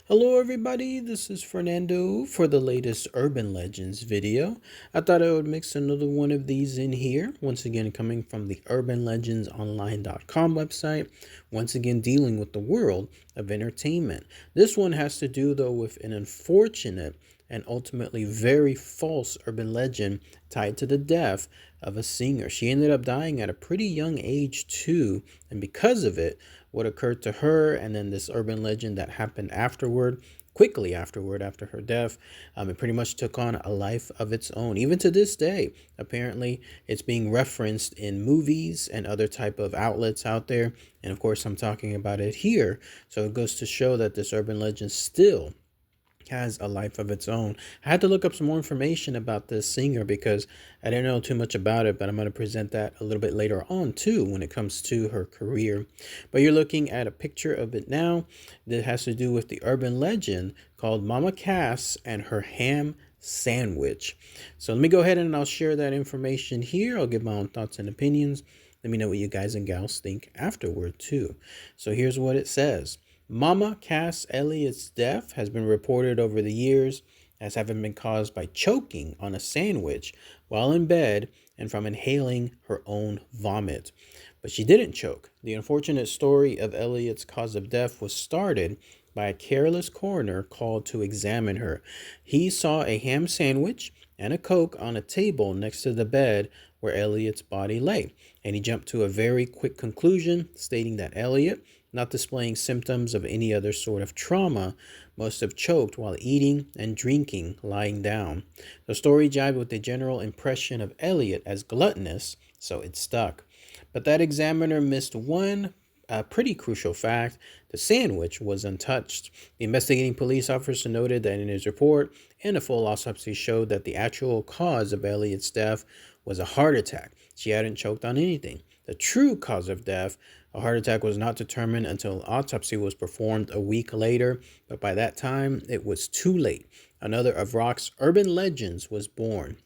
Hello everybody, this is Fernando for the latest Urban Legends video. I thought I would mix another one of these in here, once again coming from the urbanlegendsonline.com website, once again dealing with the world of entertainment. This one has to do though with an unfortunate and ultimately very false urban legend tied to the death of a singer. She ended up dying at a pretty young age too, and because of it, what occurred to her and then this urban legend that happened afterward, quickly afterward, after her death, it pretty much took on a life of its own. Even to this day, apparently it's being referenced in movies and other type of outlets out there, and of course I'm talking about it here. So it goes to show that this urban legend still has a life of its own. I had to look up some more information about this singer because I didn't know too much about it, but I'm going to present that a little bit later on too when it comes to her career. But you're looking at a picture of it now that has to do with the urban legend called Mama Cass and her ham sandwich. So let me go ahead and I'll share that information here. I'll give my own thoughts and opinions. Let me know what you guys and gals think afterward too. So here's what it says. Mama Cass Elliott's death has been reported over the years as having been caused by choking on a sandwich while in bed and from inhaling her own vomit. But she didn't choke. The unfortunate story of Elliott's cause of death was started by a careless coroner called to examine her. He saw a ham sandwich and a Coke on a table next to the bed where Elliott's body lay, and he jumped to a very quick conclusion, stating that Elliott, not displaying symptoms of any other sort of trauma, must have choked while eating and drinking lying down. The story jibed with the general impression of Elliott as gluttonous, so it stuck. But that examiner missed one pretty crucial fact. The sandwich was untouched. The investigating police officer noted that in his report, and a full autopsy showed that the actual cause of Elliott's death was a heart attack. She hadn't choked on anything. The true cause of death, a heart attack, was not determined until autopsy was performed a week later, but by that time, it was too late. Another of rock's urban legends was born.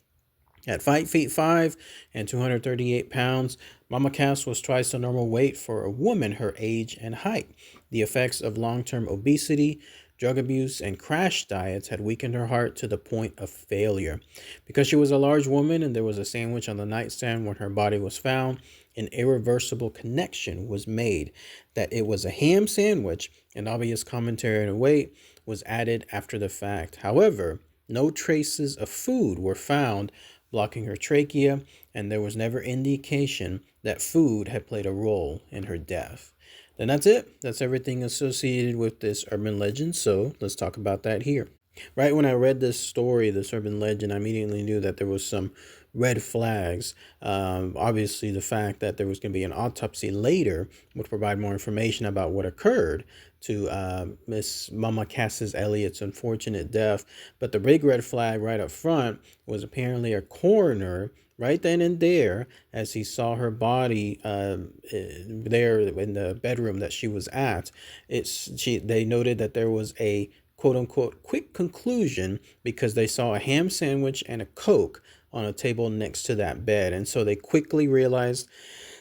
At 5 feet 5 and 238 pounds, Mama Cass was twice the normal weight for a woman her age and height. The effects of long-term obesity, drug abuse, and crash diets had weakened her heart to the point of failure. Because she was a large woman and there was a sandwich on the nightstand when her body was found, an irreversible connection was made that it was a ham sandwich, and obvious commentary on weight was added after the fact. However, no traces of food were found blocking her trachea, and there was never indication that food had played a role in her death. Then that's it. That's everything associated with this urban legend, so let's talk about that here. Right when I read this story, this urban legend, I immediately knew that there was some red flags. Obviously, the fact that there was going to be an autopsy later would provide more information about what occurred to Miss Mama Cassis Elliott's unfortunate death. But the big red flag right up front was apparently a coroner right then and there, as he saw her body there in the bedroom that she was at. They noted that there was a quote unquote quick conclusion because they saw a ham sandwich and a Coke on a table next to that bed. And so they quickly realized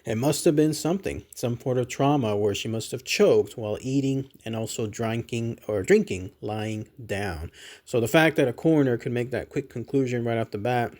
it must have been something, some sort of trauma where she must have choked while eating and also drinking lying down. So the fact that a coroner could make that quick conclusion right off the bat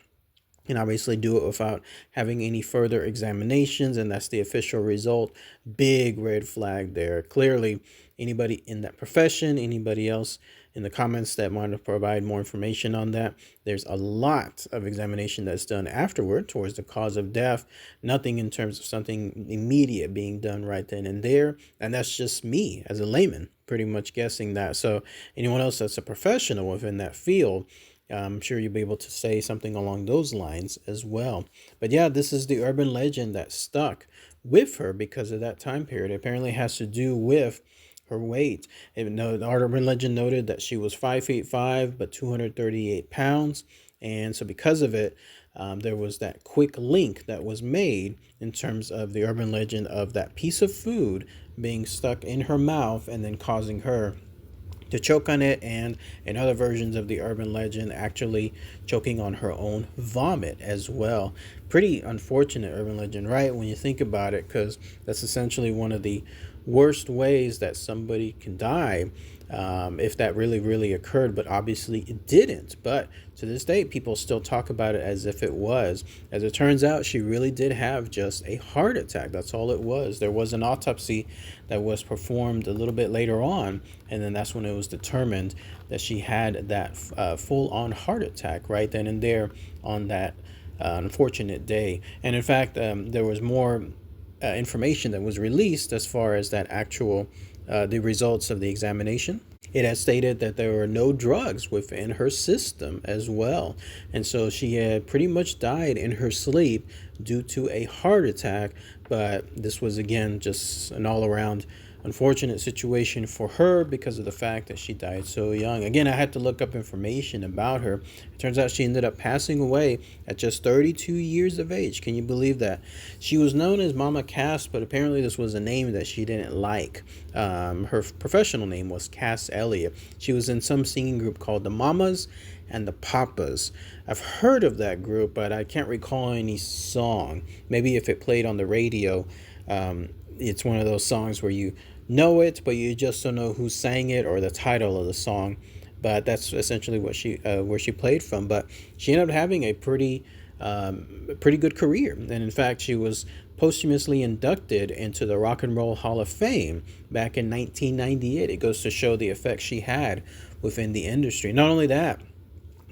and obviously do it without having any further examinations, and that's the official result. Big red flag there. Clearly, anybody in that profession, anybody else in the comments that want to provide more information on that, there's a lot of examination that's done afterward towards the cause of death. Nothing in terms of something immediate being done right then and there. And that's just me as a layman pretty much guessing that. So anyone else that's a professional within that field, I'm sure you'll be able to say something along those lines as well. But yeah, this is the urban legend that stuck with her because of that time period. It apparently has to do with her weight. The urban legend noted that she was 5 feet 5, but 238 pounds. And so because of it, there was that quick link that was made in terms of the urban legend of that piece of food being stuck in her mouth and then causing her to choke on it, and in other versions of the urban legend, actually choking on her own vomit as well. Pretty unfortunate urban legend, right? When you think about it, because that's essentially one of the worst ways that somebody can die, if that really occurred, but obviously it didn't. But to this day, people still talk about it as if it was. As it turns out, she really did have just a heart attack. That's all it was. There was an autopsy that was performed a little bit later on, and then that's when it was determined that she had that full-on heart attack right then and there on that unfortunate day. And in fact, there was more information that was released as far as that actual the results of the examination. It had stated that there were no drugs within her system as well. And so she had pretty much died in her sleep due to a heart attack. But this was, again, just an all around unfortunate situation for her because of the fact that she died so young. Again, I had to look up information about her. It turns out she ended up passing away at just 32 years of age. Can you believe that? She was known as Mama Cass, but apparently this was a name that she didn't like. Her professional name was Cass Elliot. She was in some singing group called the Mamas and the Papas. I've heard of that group, but I can't recall any song. Maybe if it played on the radio, it's one of those songs where you know it, but you just don't know who sang it or the title of the song. But that's essentially what where she played from. But she ended up having a pretty good career, and in fact, she was posthumously inducted into the Rock and Roll Hall of Fame back in 1998. It goes to show the effect she had within the industry. Not only that,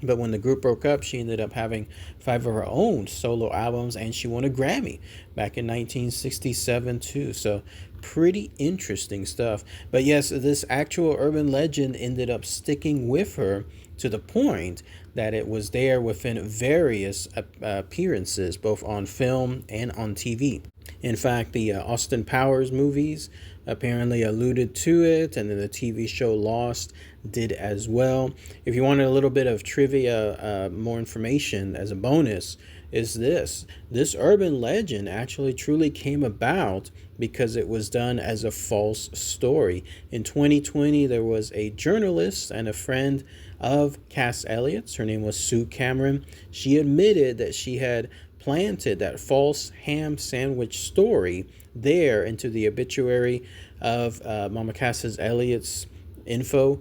but when the group broke up, she ended up having 5 of her own solo albums, and she won a Grammy back in 1967 too. So pretty interesting stuff. But yes, this actual urban legend ended up sticking with her to the point that it was there within various appearances, both on film and on TV. In fact, the Austin Powers movies apparently alluded to it, and then the TV show Lost did as well. If you wanted a little bit of trivia, more information as a bonus, is this urban legend actually truly came about because it was done as a false story. In 2020, there was a journalist and a friend of Cass Elliott's. Her name was Sue Cameron. She admitted that she had planted that false ham sandwich story there into the obituary of Mama Cass Elliott's info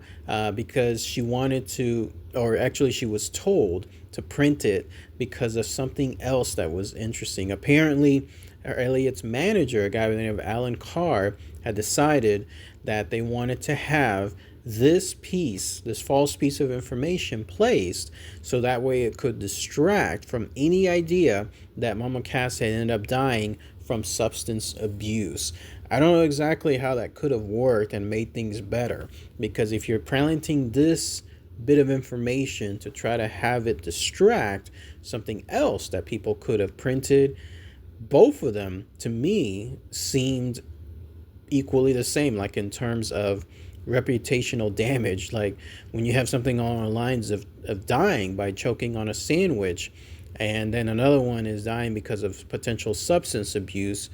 because she wanted to, or actually she was told to print it because of something else that was interesting. Apparently, Elliott's manager, a guy by the name of Alan Carr, had decided that they wanted to have this false piece of information placed so that way it could distract from any idea that Mama Cass had ended up dying from substance abuse. I don't know exactly how that could have worked and made things better, because if you're planting this bit of information to try to have it distract something else that people could have printed, both of them to me seemed equally the same, like in terms of reputational damage. Like when you have something along the lines of dying by choking on a sandwich, and then another one is dying because of potential substance abuse,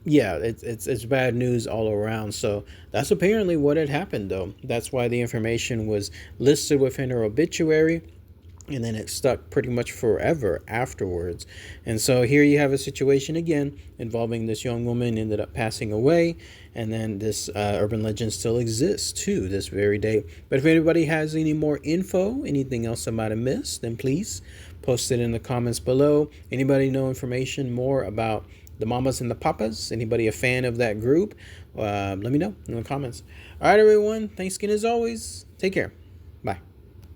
yeah, it's bad news all around. So that's apparently what had happened, though. That's why the information was listed within her obituary, and then it stuck pretty much forever afterwards. And so here you have a situation again involving this young woman ended up passing away, and then this urban legend still exists to this very day. But if anybody has any more info, anything else I might have missed, then please post it in the comments below. Anybody know information more about the Mamas and the Papas? Anybody a fan of that group? Let me know in the comments. All right, everyone. Thanks again as always. Take care. Bye.